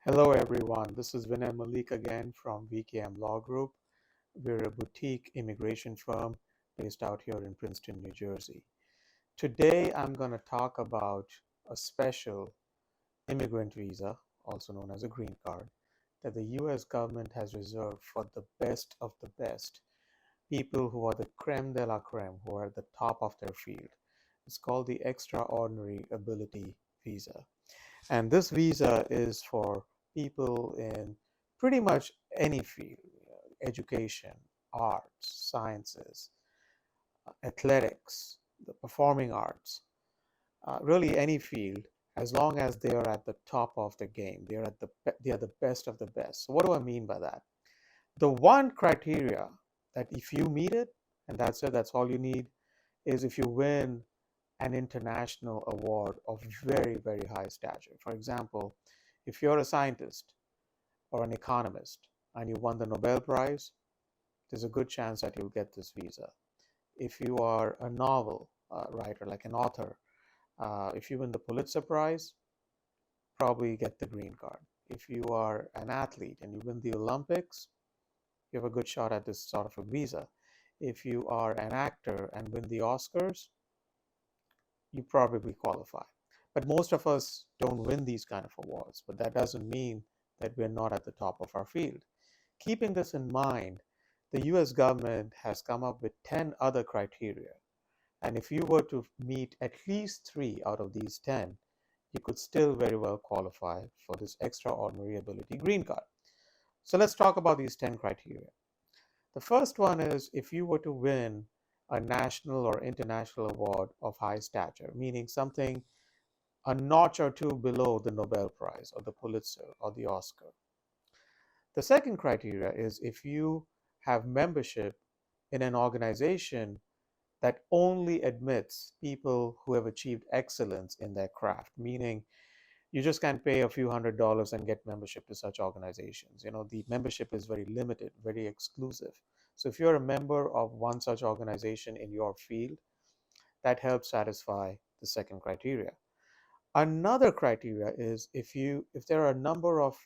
Hello everyone, this is Vinay Malik again from VKM Law Group. We're a boutique immigration firm based out here in Princeton, New Jersey. Today I'm going to talk about a special immigrant visa, also known as a green card, that the US government has reserved for the best of the best, people who are the creme de la creme, who are at the top of their field. It's called the Extraordinary Ability Visa. And this visa is for people in pretty much any field, education, arts, sciences, athletics, the performing arts, really any field, as long as they are at the top of the game. They are the best of the best. So what do I mean by that? The one criteria that if you meet it, and that's it, that's all you need, is if you win an international award of very, very high stature. For example, if you're a scientist or an economist and you won the Nobel Prize, there's a good chance that you'll get this visa. If you are a novel writer, like an author, if you win the Pulitzer Prize, probably get the green card. If you are an athlete and you win the Olympics, you have a good shot at this sort of a visa. If you are an actor and win the Oscars, you probably qualify. But most of us don't win these kind of awards, but that doesn't mean that we're not at the top of our field. Keeping this in mind, the US government has come up with 10 other criteria. And if you were to meet at least 3 out of these 10, you could still very well qualify for this extraordinary ability green card. So let's talk about these 10 criteria. The first one is if you were to win a national or international award of high stature, meaning something a notch or two below the Nobel Prize or the Pulitzer or the Oscar. The second criteria is if you have membership in an organization that only admits people who have achieved excellence in their craft, meaning you just can't pay a few $100s and get membership to such organizations. The membership is very limited, very exclusive. So if you're a member of one such organization in your field, that helps satisfy the second criteria. Another criteria is if there are a number of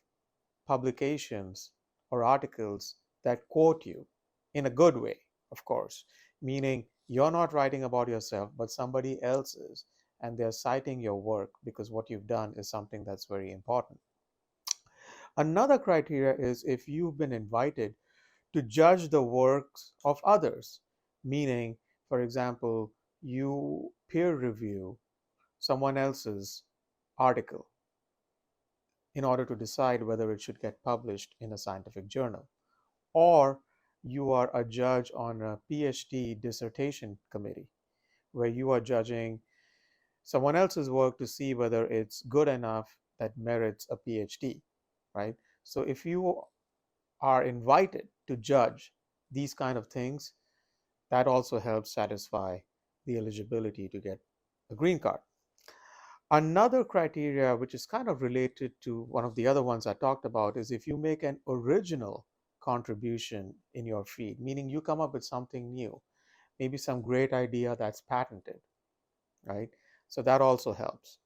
publications or articles that quote you in a good way, of course, meaning you're not writing about yourself, but somebody else is, and they're citing your work because what you've done is something that's very important. Another criteria is if you've been invited to judge the works of others, meaning, for example, you peer review someone else's article in order to decide whether it should get published in a scientific journal, or you are a judge on a PhD dissertation committee where you are judging someone else's work to see whether it's good enough that merits a PhD, right? So if you are invited to judge these kind of things, that also helps satisfy the eligibility to get a green card. Another criteria, which is kind of related to one of the other ones I talked about, is if you make an original contribution in your field, meaning you come up with something new, maybe some great idea that's patented, right? So that also helps.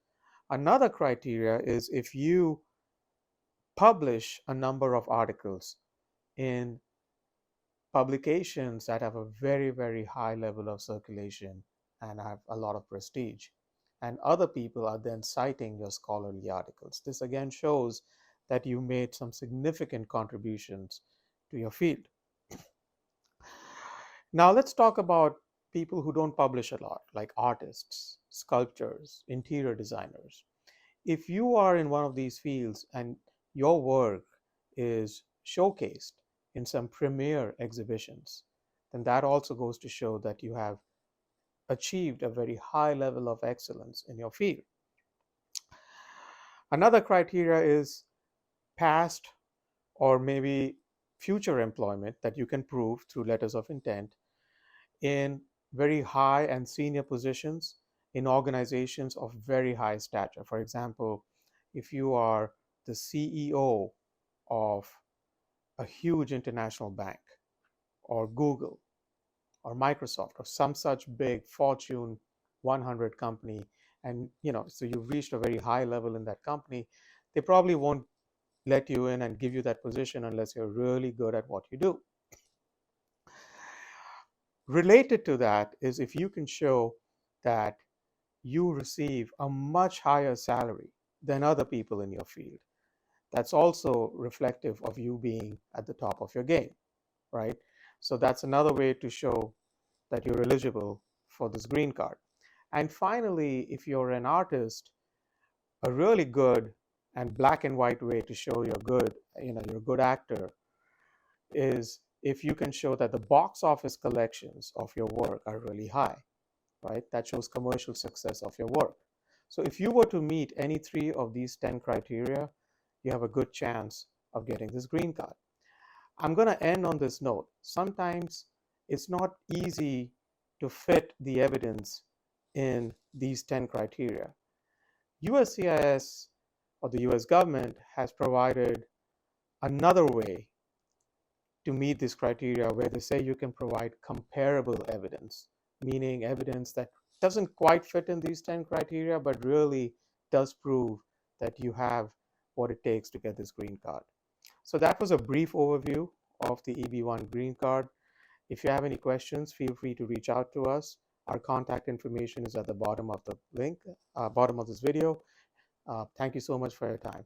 Another criteria is if you publish a number of articles in publications that have a very, very high level of circulation and have a lot of prestige. And other people are then citing your scholarly articles. This again shows that you made some significant contributions to your field. Now let's talk about people who don't publish a lot, like artists, sculptors, interior designers. If you are in one of these fields and your work is showcased in some premier exhibitions, then that also goes to show that you have achieved a very high level of excellence in your field. Another criteria is past or maybe future employment that you can prove through letters of intent in very high and senior positions in organizations of very high stature. For example, if you are the CEO of a huge international bank or Google or Microsoft or some such big Fortune 100 company, and so you've reached a very high level in that company, they probably won't let you in and give you that position unless you're really good at what you do. Related to that is if you can show that you receive a much higher salary than other people in your field. That's also reflective of you being at the top of your game, right? So that's another way to show that you're eligible for this green card. And finally, if you're an artist, a really good and black and white way to show you're good, you're a good actor, is if you can show that the box office collections of your work are really high, right? That shows commercial success of your work. So if you were to meet any 3 of these 10 criteria, you have a good chance of getting this green card. I'm going to end on this note. Sometimes it's not easy to fit the evidence in these 10 criteria. USCIS, or the US government, has provided another way to meet this criteria where they say you can provide comparable evidence, meaning evidence that doesn't quite fit in these 10 criteria, but really does prove that you have what it takes to get this green card. So that was a brief overview of the EB1 green card. If you have any questions, feel free to reach out to us. Our contact information is at the bottom of the link, bottom of this video. Thank you so much for your time.